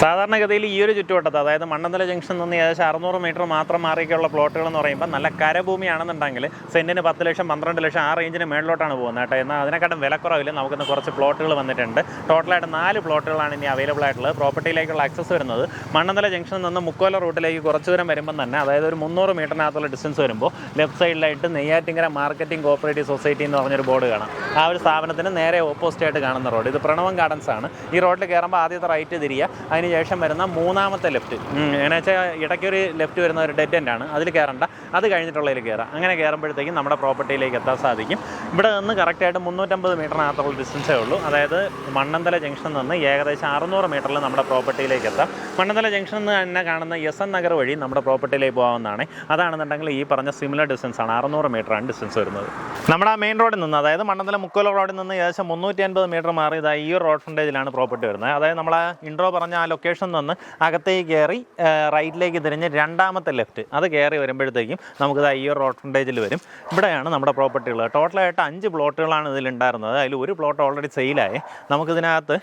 സാധാരണഗതിയിൽ ഈ ഒരു ചുറ്റുവട്ടത്ത്, അതായത് മണ്ണന്തല ജംഗ്ഷനിൽ നിന്ന് ഏകദേശം 600 മീറ്റർ മാത്രം മാറിയൊക്കെയുള്ള പ്ലോട്ടുകൾ എന്ന് പറയുമ്പോൾ നല്ല കരഭൂമിയാണെന്നുണ്ടെങ്കിൽ സെൻറ്റിന് 10 ലക്ഷം 12 ലക്ഷം ആ റേഞ്ചിന് മേളിലോട്ടാണ് പോകുന്നത് കേട്ടോ. എന്നാൽ അതിനെക്കാട്ടും വിലക്കുറവില്ല നമുക്കിന്ന് കുറച്ച് പ്ലോട്ടുകൾ വന്നിട്ടുണ്ട്. ടോട്ടലായിട്ട് 4 പ്ലോട്ടുകളാണ് ഇനി അവൈലബിൾ ആയിട്ടുള്ളത്. പ്രോപ്പർട്ടിയിലേക്കുള്ള ആക്സസ് വരുന്നത് മണ്ണന്തല ജംഗ്ഷനിൽ നിന്ന് മുക്കോല റൂട്ടിലേക്ക് കുറച്ച് ദൂരം വരുമ്പം തന്നെ, അതായത് ഒരു 300 മീറ്ററിനകത്തുള്ള ഡിസ്റ്റൻസ് വരുമ്പോൾ ലെഫ്റ്റ് സൈഡിലായിട്ട് നെയ്യാറ്റിങ്കര മാർക്കറ്റിംഗ് കോപ്പറേറ്റീവ് സൊസൈറ്റി എന്ന് പറഞ്ഞൊരു ബോർഡ് കാണാം. ആ ഒരു സ്ഥാപനത്തിന് നേരെ ഓപ്പോസിറ്റ് ആയിട്ട് കാണുന്ന റോഡ് ഇത് പ്രണവം ഗാർഡൻസ് ആണ്. ഈ റോഡിൽ കയറുമ്പോൾ ആദ്യത്തെ റൈറ്റ് തിരിയുക, അതിന് ശേഷം വരുന്ന മൂന്നാമത്തെ ലെഫ്റ്റ്, എന്നു വെച്ചാൽ ഇടയ്ക്കൊരു ലെഫ്റ്റ് വരുന്ന ഒരു ഡെഡ് എൻഡ് ആണ്, അതിൽ കയറണ്ട, അത് കഴിഞ്ഞിട്ടുള്ളതിൽ കയറാം. അങ്ങനെ കയറുമ്പോഴത്തേക്കും നമ്മുടെ പ്രോപ്പർട്ടിയിലേക്ക് എത്താൻ സാധിക്കും. ഇവിടെ നിന്ന് കറക്റ്റായിട്ട് 350 മീറ്ററിനകത്തുള്ള ഡിസ്റ്റൻസേ ഉള്ളൂ. അതായത് മണ്ണന്തല ജംഗ്ഷനിൽ നിന്ന് ഏകദേശം 600 മീറ്ററിൽ നമ്മുടെ പ്രോപ്പർട്ടിയിലേക്ക് എത്താം. മണ്ണന്തല ജംഗ്ഷനിൽ നിന്ന് തന്നെ കാണുന്ന SN നഗർ വഴി നമ്മുടെ പ്രോപ്പർട്ടിയിലേക്ക് പോകാവുന്നതാണ്. അതാണെന്നുണ്ടെങ്കിൽ ഈ പറഞ്ഞ സിമിലർ ഡിസ്റ്റൻസ് ആണ്, 600 മീറ്ററാണ് ഡിസ്റ്റൻസ് വരുന്നത്. നമ്മുടെ ആ മെയിൻ റോഡിൽ നിന്ന്, അതായത് മണ്ണന്തല മുക്കോല റോഡിൽ നിന്ന് ഏകദേശം 350 മീറ്റർ മാറി ഇതാ ഈ റോഡ് ഫ്രണ്ടേജിലാണ് പ്രോപ്പർട്ടി വരുന്നത്. അതായത് നമ്മൾ ഇൻട്രോ പറഞ്ഞ ആ ലൊക്കേഷൻ നിന്ന് അകത്തേക്ക് കയറി റൈറ്റിലേക്ക് തിരിഞ്ഞ് രണ്ടാമത്തെ ലെഫ്റ്റ് അത് കയറി വരുമ്പോഴത്തേക്കും നമുക്കിത് ഈ റോഡ് ഫ്രണ്ടേജിൽ വരും. ഇവിടെയാണ് നമ്മുടെ പ്രോപ്പർട്ടി ഉള്ളത്. ടോട്ടലായിട്ട് 5 പ്ലോട്ടുകളാണ് ഇതിലുണ്ടായിരുന്നത്. അതിൽ ഒരു പ്ലോട്ട് ഓൾറെഡി സെയിലായി. നമുക്കിതിനകത്ത്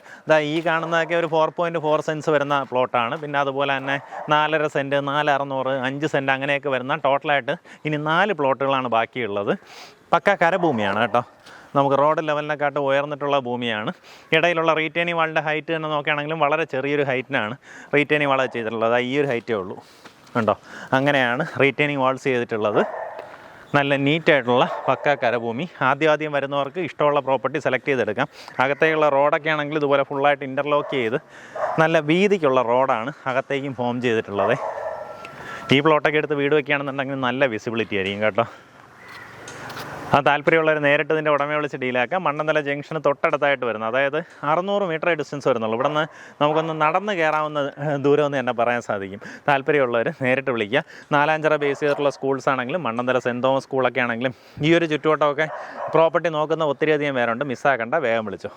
ഈ കാണുന്നതൊക്കെ ഒരു 4.4 സെൻസ് വരുന്ന പ്ലോട്ടാണ്. പിന്നെ അതുപോലെ തന്നെ 4.5 സെൻറ്റ്, 4,600, 5 സെൻറ്റ് അങ്ങനെയൊക്കെ വരുന്ന ടോട്ടലായിട്ട് ഇനി 4 പ്ലോട്ടുകളാണ് ബാക്കിയുള്ളത്. പക്ക കരഭൂമിയാണ് കേട്ടോ. നമുക്ക് റോഡ് ലെവലിനെക്കാട്ട് ഉയർന്നിട്ടുള്ള ഭൂമിയാണ്. ഇടയിലുള്ള റീറ്റെയിനിങ് വാളിൻ്റെ ഹൈറ്റ് തന്നെ നോക്കുകയാണെങ്കിലും വളരെ ചെറിയൊരു ഹൈറ്റിനാണ് റീറ്റെയിനിങ് വാൾ ചെയ്തിട്ടുള്ളത്. ഈ ഒരു ഹൈറ്റേ ഉള്ളൂ കണ്ടോ. അങ്ങനെയാണ് റീറ്റെയിനിങ് വാൾസ് ചെയ്തിട്ടുള്ളത്. നല്ല നീറ്റായിട്ടുള്ള പക്ക കരഭൂമി. ആദ്യം വരുന്നവർക്ക് ഇഷ്ടമുള്ള പ്രോപ്പർട്ടി സെലക്ട് ചെയ്തെടുക്കാം. അകത്തേക്കുള്ള റോഡൊക്കെ ആണെങ്കിൽ ഇതുപോലെ ഫുള്ളായിട്ട് ഇൻ്റർലോക്ക് ചെയ്ത് നല്ല വീതിക്കുള്ള റോഡാണ് അകത്തേക്കും ഫോം ചെയ്തിട്ടുള്ളത്. ഈ പ്ലോട്ടൊക്കെ എടുത്ത് വീട് വയ്ക്കുകയാണെന്നുണ്ടെങ്കിൽ നല്ല വിസിബിലിറ്റി ആയിരിക്കും കേട്ടോ. ആ താല്പര്യമുള്ളവർ നേരിട്ട് ഇതിൻ്റെ ഉടമയെ വിളിച്ച് ഡീലാക്കാം. മണ്ണന്തല ജംഗ്ഷന് തൊട്ടടുത്തായിട്ട് വരുന്നത്, അതായത് 600 മീറ്റർ ഡിസ്റ്റൻസ് വരുന്നുള്ളൂ. ഇവിടെ നിന്ന് നമുക്കൊന്ന് നടന്ന് കയറാവുന്ന ദൂരമെന്ന് തന്നെ പറയാൻ സാധിക്കും. താല്പര്യമുള്ളവർ നേരിട്ട് വിളിക്കുക. 4-5 ബേസ് ചെയ്തിട്ടുള്ള സ്കൂൾസ് ആണെങ്കിലും മണ്ണന്തല സെൻറ്റ് തോമസ് സ്കൂളൊക്കെ ആണെങ്കിലും ഈ ഒരു ചുറ്റുവട്ടമൊക്കെ പ്രോപ്പർട്ടി നോക്കുന്ന ഒത്തിരിയധികം പേരുണ്ട്. മിസ്സാക്കണ്ട, വേഗം വിളിച്ചോ.